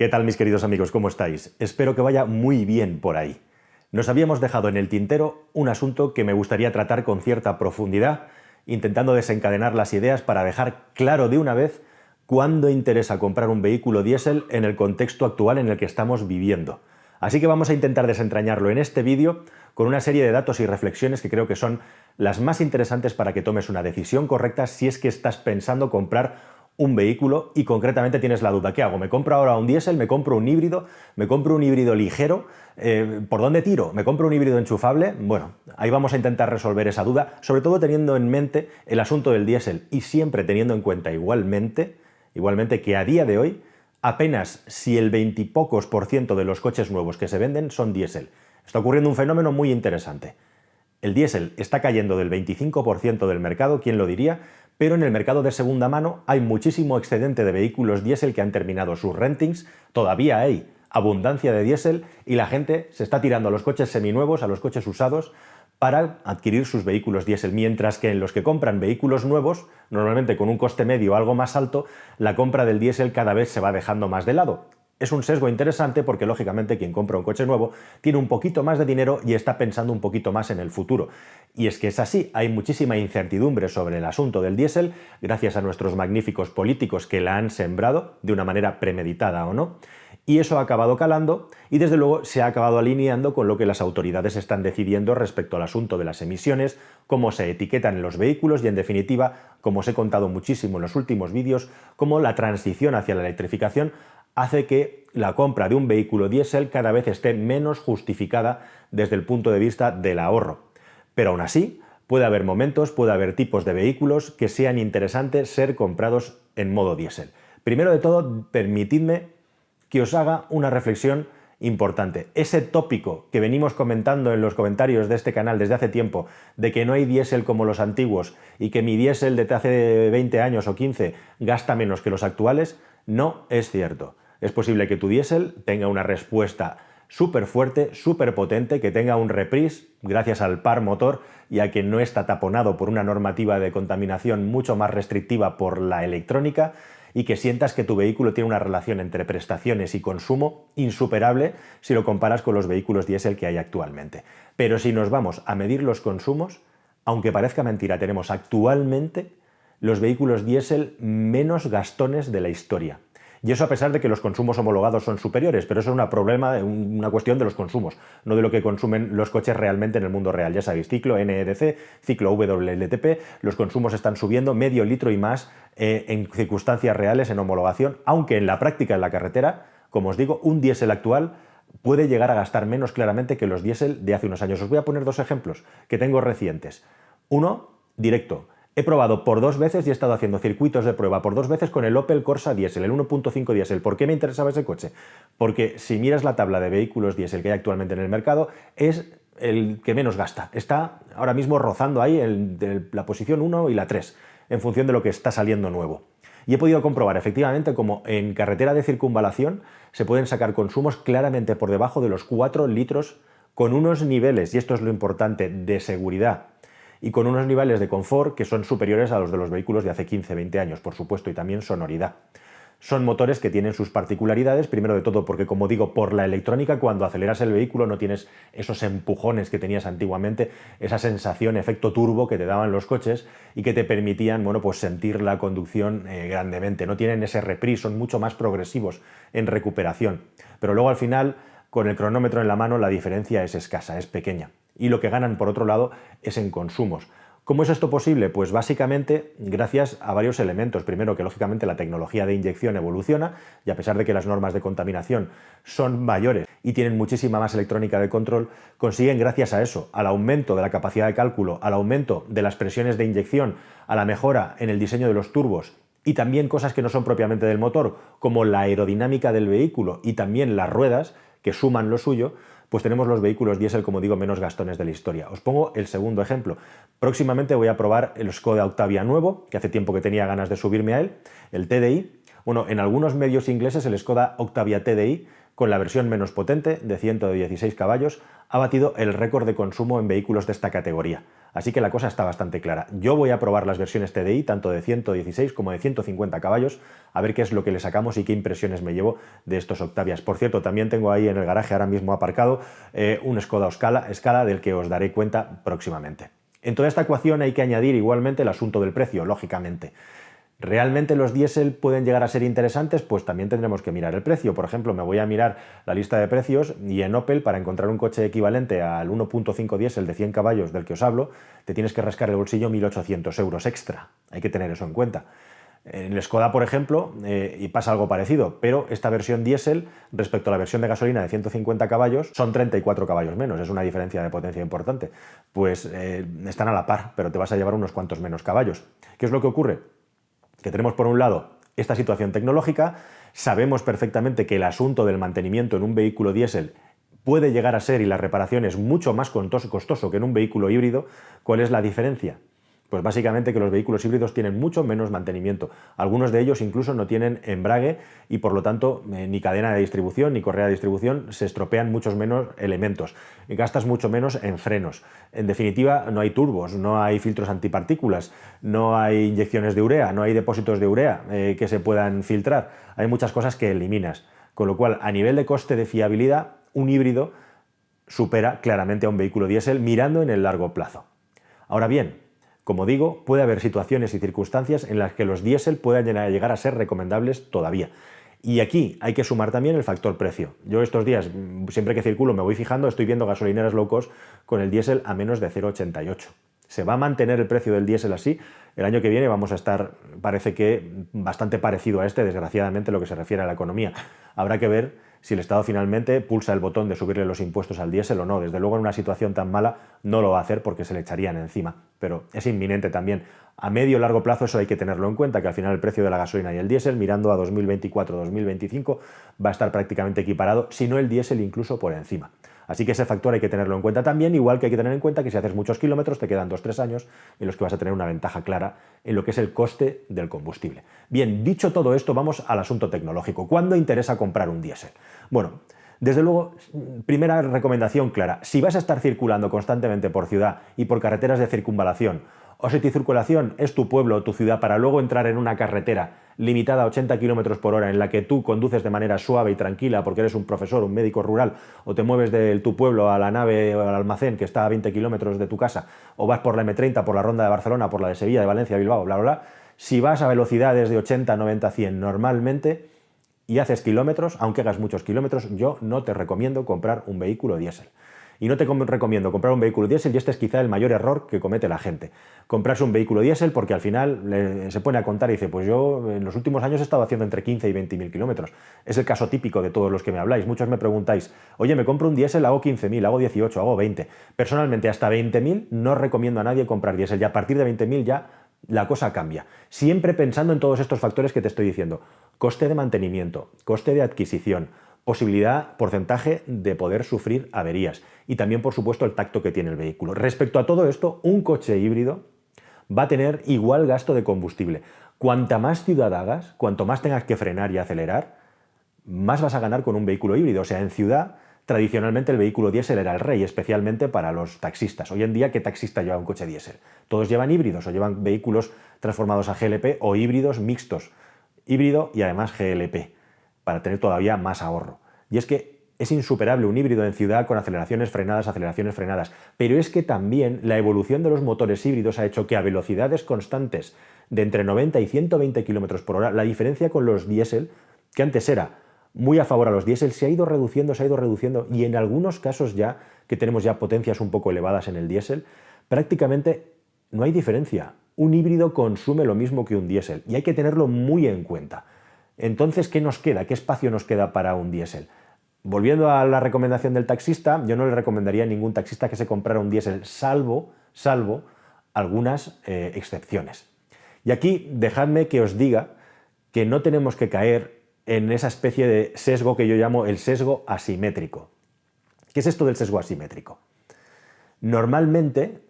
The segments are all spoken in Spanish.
¿Qué tal, mis queridos amigos? ¿Cómo estáis? Espero que vaya muy bien por ahí. Nos habíamos dejado en el tintero un asunto que me gustaría tratar con cierta profundidad, intentando desencadenar las ideas para dejar claro de una vez cuándo interesa comprar un vehículo diésel en el contexto actual en el que estamos viviendo. Así que vamos a intentar desentrañarlo en este vídeo con una serie de datos y reflexiones que creo que son las más interesantes para que tomes una decisión correcta si es que estás pensando comprar un vehículo y concretamente tienes la duda, ¿qué hago? ¿Me compro ahora un diésel? ¿Me compro un híbrido? ¿Me compro un híbrido ligero? ¿Por dónde tiro? ¿Me compro un híbrido enchufable? Bueno, ahí vamos a intentar resolver esa duda, sobre todo teniendo en mente el asunto del diésel y siempre teniendo en cuenta igualmente que a día de hoy apenas si el 20 y pocos % de los coches nuevos que se venden son diésel. Está ocurriendo un fenómeno muy interesante. El diésel está cayendo del 25% del mercado, ¿quién lo diría? Pero en el mercado de segunda mano hay muchísimo excedente de vehículos diésel que han terminado sus rentings, todavía hay abundancia de diésel y la gente se está tirando a los coches seminuevos, a los coches usados, para adquirir sus vehículos diésel, mientras que en los que compran vehículos nuevos, normalmente con un coste medio algo más alto, la compra del diésel cada vez se va dejando más de lado. Es un sesgo interesante porque, lógicamente, quien compra un coche nuevo tiene un poquito más de dinero y está pensando un poquito más en el futuro. Y es que es así, hay muchísima incertidumbre sobre el asunto del diésel, gracias a nuestros magníficos políticos que la han sembrado, de una manera premeditada o no, y eso ha acabado calando y, desde luego, se ha acabado alineando con lo que las autoridades están decidiendo respecto al asunto de las emisiones, cómo se etiquetan los vehículos y, en definitiva, como os he contado muchísimo en los últimos vídeos, cómo la transición hacia la electrificación hace que la compra de un vehículo diésel cada vez esté menos justificada desde el punto de vista del ahorro. Pero aún así, puede haber momentos, puede haber tipos de vehículos que sean interesantes ser comprados en modo diésel. Primero de todo, permitidme que os haga una reflexión importante. Ese tópico que venimos comentando en los comentarios de este canal desde hace tiempo, de que no hay diésel como los antiguos y que mi diésel de hace 20 años o 15 gasta menos que los actuales, no es cierto. Es posible que tu diésel tenga una respuesta súper fuerte, súper potente, que tenga un reprise gracias al par motor y a que no está taponado por una normativa de contaminación mucho más restrictiva por la electrónica, y que sientas que tu vehículo tiene una relación entre prestaciones y consumo insuperable si lo comparas con los vehículos diésel que hay actualmente. Pero si nos vamos a medir los consumos, aunque parezca mentira, tenemos actualmente los vehículos diésel menos gastones de la historia. Y eso a pesar de que los consumos homologados son superiores, pero eso es una cuestión de los consumos, no de lo que consumen los coches realmente en el mundo real. Ya sabéis, ciclo NEDC, ciclo WLTP, los consumos están subiendo medio litro y más en circunstancias reales en homologación, aunque en la práctica, en la carretera, como os digo, un diésel actual puede llegar a gastar menos claramente que los diésel de hace unos años. Os voy a poner dos ejemplos que tengo recientes. Uno, directo. He probado por 2 veces y he estado haciendo circuitos de prueba por 2 veces con el Opel Corsa diésel, el 1.5 diésel. ¿Por qué me interesaba ese coche? Porque si miras la tabla de vehículos diésel que hay actualmente en el mercado, es el que menos gasta. Está ahora mismo rozando ahí la posición 1 y la 3, en función de lo que está saliendo nuevo. Y he podido comprobar efectivamente como en carretera de circunvalación se pueden sacar consumos claramente por debajo de los 4 litros con unos niveles, y esto es lo importante, de seguridad y con unos niveles de confort que son superiores a los de los vehículos de hace 15-20 años, por supuesto, y también sonoridad. Son motores que tienen sus particularidades, primero de todo porque, como digo, por la electrónica, cuando aceleras el vehículo no tienes esos empujones que tenías antiguamente, esa sensación, efecto turbo que te daban los coches y que te permitían, bueno, pues sentir la conducción grandemente. No tienen ese reprise, son mucho más progresivos en recuperación. Pero luego al final, con el cronómetro en la mano, la diferencia es escasa, es pequeña. Y lo que ganan, por otro lado, es en consumos. ¿Cómo es esto posible? Pues básicamente gracias a varios elementos. Primero, que lógicamente la tecnología de inyección evoluciona y a pesar de que las normas de contaminación son mayores y tienen muchísima más electrónica de control, consiguen gracias a eso, al aumento de la capacidad de cálculo, al aumento de las presiones de inyección, a la mejora en el diseño de los turbos y también cosas que no son propiamente del motor, como la aerodinámica del vehículo y también las ruedas, que suman lo suyo, pues tenemos los vehículos diésel, como digo, menos gastones de la historia. Os pongo el segundo ejemplo. Próximamente voy a probar el Skoda Octavia nuevo, que hace tiempo que tenía ganas de subirme a él, el TDI. Bueno, en algunos medios ingleses el Skoda Octavia TDI con la versión menos potente, de 116 caballos, ha batido el récord de consumo en vehículos de esta categoría. Así que la cosa está bastante clara. Yo voy a probar las versiones TDI, tanto de 116 como de 150 caballos, a ver qué es lo que le sacamos y qué impresiones me llevo de estos Octavias. Por cierto, también tengo ahí en el garaje ahora mismo aparcado un Skoda Scala del que os daré cuenta próximamente. En toda esta ecuación hay que añadir igualmente el asunto del precio, lógicamente. ¿Realmente los diésel pueden llegar a ser interesantes? Pues también tendremos que mirar el precio. Por ejemplo, me voy a mirar la lista de precios y en Opel, para encontrar un coche equivalente al 1.5 diésel de 100 caballos del que os hablo, te tienes que rascar el bolsillo 1.800 euros extra. Hay que tener eso en cuenta. En el Skoda, por ejemplo, y pasa algo parecido, pero esta versión diésel respecto a la versión de gasolina de 150 caballos son 34 caballos menos, es una diferencia de potencia importante. Pues están a la par, pero te vas a llevar unos cuantos menos caballos. ¿Qué es lo que ocurre? Que tenemos por un lado esta situación tecnológica, sabemos perfectamente que el asunto del mantenimiento en un vehículo diésel puede llegar a ser, y la reparación es mucho más costoso que en un vehículo híbrido. ¿Cuál es la diferencia? Pues básicamente que los vehículos híbridos tienen mucho menos mantenimiento. Algunos de ellos incluso no tienen embrague y por lo tanto ni cadena de distribución ni correa de distribución, se estropean muchos menos elementos, gastas mucho menos en frenos. En definitiva, no hay turbos, no hay filtros antipartículas, no hay inyecciones de urea, no hay depósitos de urea que se puedan filtrar. Hay muchas cosas que eliminas. Con lo cual, a nivel de coste de fiabilidad, un híbrido supera claramente a un vehículo diésel mirando en el largo plazo. Ahora bien, como digo, puede haber situaciones y circunstancias en las que los diésel puedan llegar a ser recomendables todavía. Y aquí hay que sumar también el factor precio. Yo estos días, siempre que circulo, me voy fijando, estoy viendo gasolineras low cost con el diésel a menos de 0,88. ¿Se va a mantener el precio del diésel así? El año que viene vamos a estar, parece que, bastante parecido a este, desgraciadamente, en lo que se refiere a la economía. Habrá que ver si el Estado finalmente pulsa el botón de subirle los impuestos al diésel o no. Desde luego, en una situación tan mala no lo va a hacer porque se le echarían encima. Pero es inminente también. A medio o largo plazo eso hay que tenerlo en cuenta, que al final el precio de la gasolina y el diésel, mirando a 2024-2025, va a estar prácticamente equiparado, si no el diésel incluso por encima. Así que ese factor hay que tenerlo en cuenta también, igual que hay que tener en cuenta que si haces muchos kilómetros te quedan 2-3 años en los que vas a tener una ventaja clara en lo que es el coste del combustible. Bien, dicho todo esto, vamos al asunto tecnológico. ¿Cuándo interesa comprar un diésel? Bueno, desde luego, primera recomendación clara: si vas a estar circulando constantemente por ciudad y por carreteras de circunvalación, o si tu circulación es tu pueblo o tu ciudad para luego entrar en una carretera limitada a 80 km por hora en la que tú conduces de manera suave y tranquila porque eres un profesor, un médico rural, o te mueves de tu pueblo a la nave o al almacén que está a 20 km de tu casa, o vas por la M30, por la Ronda de Barcelona, por la de Sevilla, de Valencia, Bilbao, bla, bla, bla, si vas a velocidades de 80, 90, 100 normalmente y haces kilómetros, aunque hagas muchos kilómetros, yo no te recomiendo comprar un vehículo diésel. Y no te recomiendo comprar un vehículo diésel, y este es quizá el mayor error que comete la gente. Comprarse un vehículo diésel porque al final se pone a contar y dice, pues yo en los últimos años he estado haciendo entre 15 y 20.000 kilómetros. Es el caso típico de todos los que me habláis. Muchos me preguntáis, oye, me compro un diésel, hago 15.000, hago 18, hago 20. Personalmente, hasta 20.000 no recomiendo a nadie comprar diésel, y a partir de 20.000 ya la cosa cambia. Siempre pensando en todos estos factores que te estoy diciendo: coste de mantenimiento, coste de adquisición, posibilidad, porcentaje de poder sufrir averías y también, por supuesto, el tacto que tiene el vehículo. Respecto a todo esto, un coche híbrido va a tener igual gasto de combustible. Cuanta más ciudad hagas, cuanto más tengas que frenar y acelerar, más vas a ganar con un vehículo híbrido. O sea, en ciudad, tradicionalmente el vehículo diésel era el rey, especialmente para los taxistas. Hoy en día, ¿qué taxista lleva un coche diésel? Todos llevan híbridos o llevan vehículos transformados a GLP o híbridos mixtos. Híbrido y además GLP, para tener todavía más ahorro. Y es que es insuperable un híbrido en ciudad con aceleraciones frenadas, pero es que también la evolución de los motores híbridos ha hecho que a velocidades constantes de entre 90 y 120 km por hora, la diferencia con los diésel, que antes era muy a favor a los diésel, se ha ido reduciendo, y en algunos casos ya, que tenemos ya potencias un poco elevadas en el diésel, prácticamente no hay diferencia. Un híbrido consume lo mismo que un diésel y hay que tenerlo muy en cuenta. Entonces, ¿qué nos queda? ¿Qué espacio nos queda para un diésel? Volviendo a la recomendación del taxista, yo no le recomendaría a ningún taxista que se comprara un diésel, salvo algunas excepciones. Y aquí dejadme que os diga que no tenemos que caer en esa especie de sesgo que yo llamo el sesgo asimétrico. ¿Qué es esto del sesgo asimétrico? Normalmente,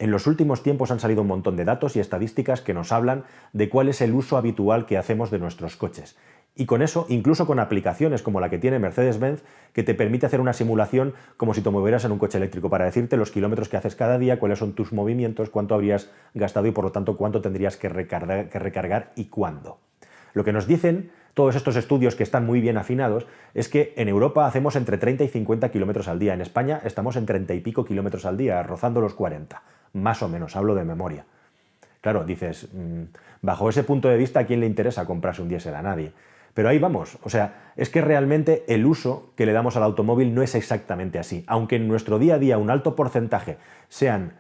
en los últimos tiempos han salido un montón de datos y estadísticas que nos hablan de cuál es el uso habitual que hacemos de nuestros coches. Y con eso, incluso con aplicaciones como la que tiene Mercedes-Benz, que te permite hacer una simulación como si te movieras en un coche eléctrico, para decirte los kilómetros que haces cada día, cuáles son tus movimientos, cuánto habrías gastado y por lo tanto cuánto tendrías que recargar y cuándo. Lo que nos dicen todos estos estudios, que están muy bien afinados, es que en Europa hacemos entre 30 y 50 kilómetros al día. En España estamos en 30 y pico kilómetros al día, rozando los 40, más o menos, hablo de memoria. Claro, dices, bajo ese punto de vista, ¿a quién le interesa comprarse un diésel? A nadie. Pero ahí vamos, o sea, es que realmente el uso que le damos al automóvil no es exactamente así. Aunque en nuestro día a día un alto porcentaje sean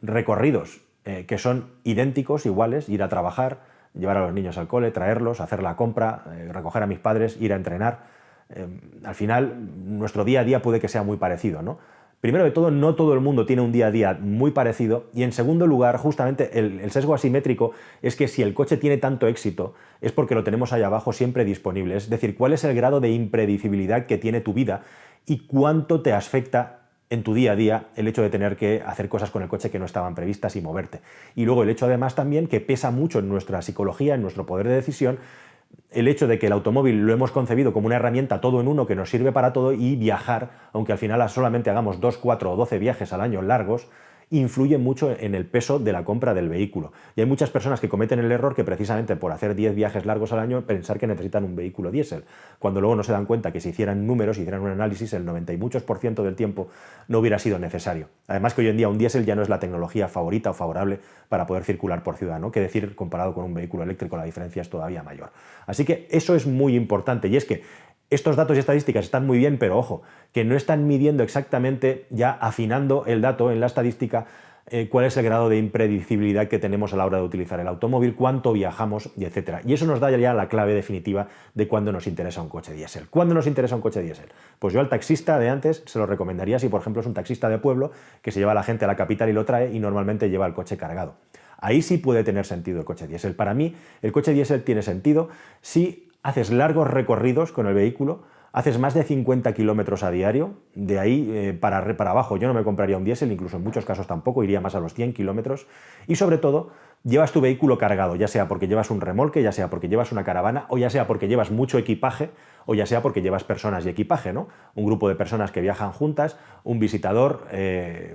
recorridos que son idénticos, iguales, ir a trabajar, llevar a los niños al cole, traerlos, hacer la compra, recoger a mis padres, ir a entrenar. Al final, nuestro día a día puede que sea muy parecido, ¿no? Primero de todo, no todo el mundo tiene un día a día muy parecido, y en segundo lugar, justamente el sesgo asimétrico es que si el coche tiene tanto éxito es porque lo tenemos ahí abajo siempre disponible. Es decir, cuál es el grado de impredecibilidad que tiene tu vida y cuánto te afecta en tu día a día el hecho de tener que hacer cosas con el coche que no estaban previstas y moverte. Y luego el hecho además también que pesa mucho en nuestra psicología, en nuestro poder de decisión, el hecho de que el automóvil lo hemos concebido como una herramienta todo en uno que nos sirve para todo, y viajar, aunque al final solamente hagamos 2, 4 o 12 viajes al año largos, influye mucho en el peso de la compra del vehículo. Y hay muchas personas que cometen el error que precisamente por hacer 10 viajes largos al año pensar que necesitan un vehículo diésel, cuando luego no se dan cuenta que si hicieran números, hicieran un análisis, el 90 y muchos por ciento del tiempo no hubiera sido necesario. Además que hoy en día un diésel ya no es la tecnología favorita o favorable para poder circular por ciudad, ¿no? Que decir, comparado con un vehículo eléctrico, la diferencia es todavía mayor. Así que eso es muy importante, y es que estos datos y estadísticas están muy bien, pero ojo, que no están midiendo exactamente, ya afinando el dato en la estadística, cuál es el grado de impredecibilidad que tenemos a la hora de utilizar el automóvil, cuánto viajamos, y etcétera. Y eso nos da ya la clave definitiva de cuándo nos interesa un coche diésel. ¿Cuándo nos interesa un coche diésel? Pues yo al taxista de antes se lo recomendaría si, por ejemplo, es un taxista de pueblo que se lleva a la gente a la capital y lo trae y normalmente lleva el coche cargado. Ahí sí puede tener sentido el coche diésel. Para mí, el coche diésel tiene sentido si haces largos recorridos con el vehículo, haces más de 50 kilómetros a diario, de ahí para abajo yo no me compraría un diésel, incluso en muchos casos tampoco, iría más a los 100 kilómetros, y sobre todo llevas tu vehículo cargado, ya sea porque llevas un remolque, ya sea porque llevas una caravana, o ya sea porque llevas mucho equipaje, o ya sea porque llevas personas y equipaje, ¿no? Un grupo de personas que viajan juntas, un visitador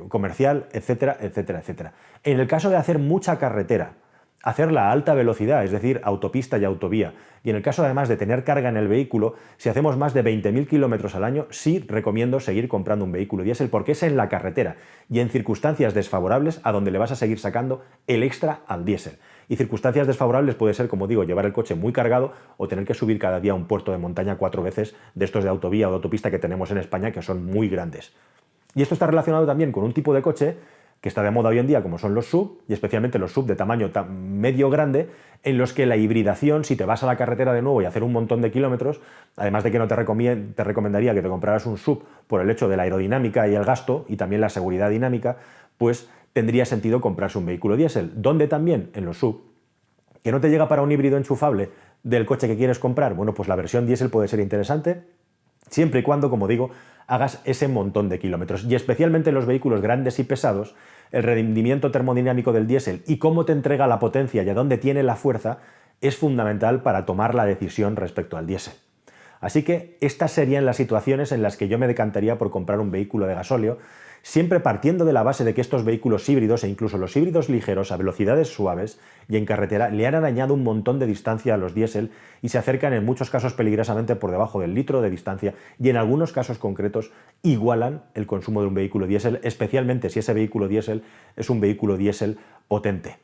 comercial, etcétera, etcétera, etcétera. En el caso de hacer mucha carretera, hacerla a alta velocidad, es decir, autopista y autovía, y en el caso además de tener carga en el vehículo, si hacemos más de 20.000 kilómetros al año, sí recomiendo seguir comprando un vehículo diésel, porque es en la carretera y en circunstancias desfavorables a donde le vas a seguir sacando el extra al diésel. Y circunstancias desfavorables puede ser, como digo, llevar el coche muy cargado o tener que subir cada día a un puerto de montaña 4 veces de estos de autovía o de autopista que tenemos en España, que son muy grandes. Y esto está relacionado también con un tipo de coche que está de moda hoy en día, como son los SUV, y especialmente los SUV de tamaño medio grande, en los que la hibridación, si te vas a la carretera de nuevo y hacer un montón de kilómetros, además de que no te recomendaría que te compraras un SUV por el hecho de la aerodinámica y el gasto, y también la seguridad dinámica, pues tendría sentido comprarse un vehículo diésel. ¿Dónde también? En los SUV. ¿Que no te llega para un híbrido enchufable del coche que quieres comprar? Bueno, pues la versión diésel puede ser interesante, siempre y cuando, como digo, hagas ese montón de kilómetros. Y especialmente en los vehículos grandes y pesados, el rendimiento termodinámico del diésel y cómo te entrega la potencia y a dónde tiene la fuerza es fundamental para tomar la decisión respecto al diésel. Así que estas serían las situaciones en las que yo me decantaría por comprar un vehículo de gasóleo, siempre partiendo de la base de que estos vehículos híbridos, e incluso los híbridos ligeros a velocidades suaves y en carretera, le han arañado un montón de distancia a los diésel y se acercan en muchos casos peligrosamente por debajo del litro de distancia, y en algunos casos concretos igualan el consumo de un vehículo diésel, especialmente si ese vehículo diésel es un vehículo diésel potente.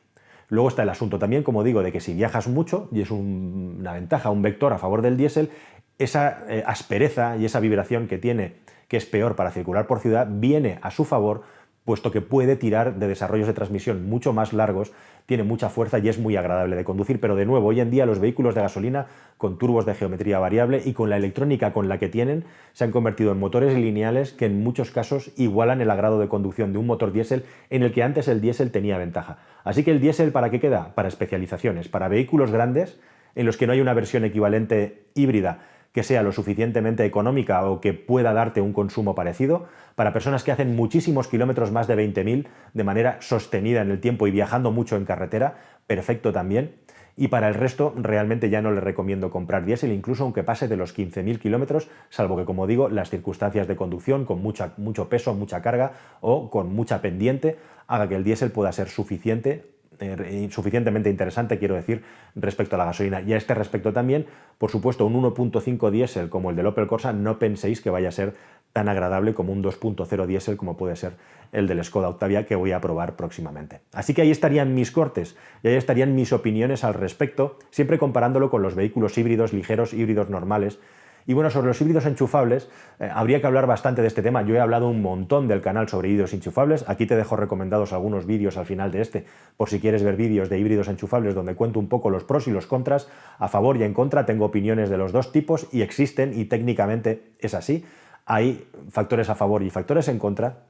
Luego está el asunto también, como digo, de que si viajas mucho, y es una ventaja, un vector a favor del diésel, esa aspereza y esa vibración que tiene, que es peor para circular por ciudad, viene a su favor, puesto que puede tirar de desarrollos de transmisión mucho más largos, tiene mucha fuerza y es muy agradable de conducir. Pero de nuevo, hoy en día los vehículos de gasolina con turbos de geometría variable y con la electrónica con la que tienen, se han convertido en motores lineales que en muchos casos igualan el agrado de conducción de un motor diésel, en el que antes el diésel tenía ventaja. Así que el diésel, ¿para qué queda? Para especializaciones, para vehículos grandes en los que no hay una versión equivalente híbrida que sea lo suficientemente económica o que pueda darte un consumo parecido, para personas que hacen muchísimos kilómetros, más de 20.000, de manera sostenida en el tiempo y viajando mucho en carretera, perfecto también. y para el resto realmente ya no le recomiendo comprar diésel, incluso aunque pase de los 15.000 kilómetros, salvo que, como digo, las circunstancias de conducción con mucho peso, mucha carga o con mucha pendiente haga que el diésel pueda ser suficientemente interesante, quiero decir, respecto a la gasolina. Y a este respecto también, por supuesto, un 1.5 diésel como el del Opel Corsa no penséis que vaya a ser tan agradable como un 2.0 diésel como puede ser el del Skoda Octavia, que voy a probar próximamente. Así que ahí estarían mis cortes y ahí estarían mis opiniones al respecto, siempre comparándolo con los vehículos híbridos ligeros, híbridos normales. Y bueno, sobre los híbridos enchufables, habría que hablar bastante de este tema. Yo he hablado un montón del canal sobre híbridos enchufables. Aquí te dejo recomendados algunos vídeos al final de este, por si quieres ver vídeos de híbridos enchufables donde cuento un poco los pros y los contras, a favor y en contra. Tengo opiniones de los dos tipos y existen, y técnicamente es así. Hay factores a favor y factores en contra.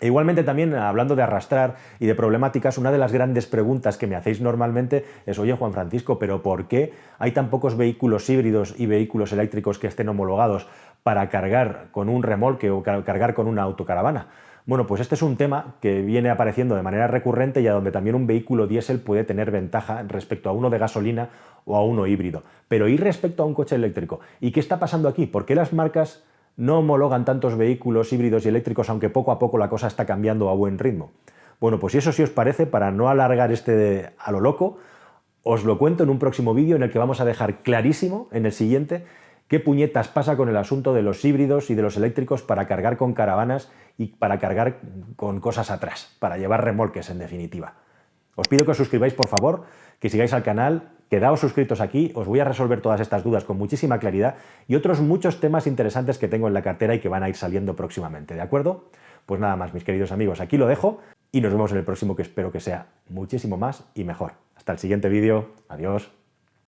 E igualmente también, hablando de arrastrar y de problemáticas, una de las grandes preguntas que me hacéis normalmente es: oye, Juan Francisco, ¿pero por qué hay tan pocos vehículos híbridos y vehículos eléctricos que estén homologados para cargar con un remolque o cargar con una autocaravana? Bueno, pues este es un tema que viene apareciendo de manera recurrente y a donde también un vehículo diésel puede tener ventaja respecto a uno de gasolina o a uno híbrido. Pero ¿y respecto a un coche eléctrico? ¿Y qué está pasando aquí? ¿Por qué las marcas no homologan tantos vehículos híbridos y eléctricos, aunque poco a poco la cosa está cambiando a buen ritmo? Bueno, pues si eso sí os parece, para no alargar a lo loco, os lo cuento en un próximo vídeo en el que vamos a dejar clarísimo, en el siguiente, qué puñetas pasa con el asunto de los híbridos y de los eléctricos para cargar con caravanas y para cargar con cosas atrás, para llevar remolques en definitiva. Os pido que os suscribáis, por favor, que sigáis al canal, quedaos suscritos aquí, os voy a resolver todas estas dudas con muchísima claridad y otros muchos temas interesantes que tengo en la cartera y que van a ir saliendo próximamente, ¿de acuerdo? Pues nada más, mis queridos amigos, aquí lo dejo y nos vemos en el próximo, que espero que sea muchísimo más y mejor. Hasta el siguiente vídeo, adiós.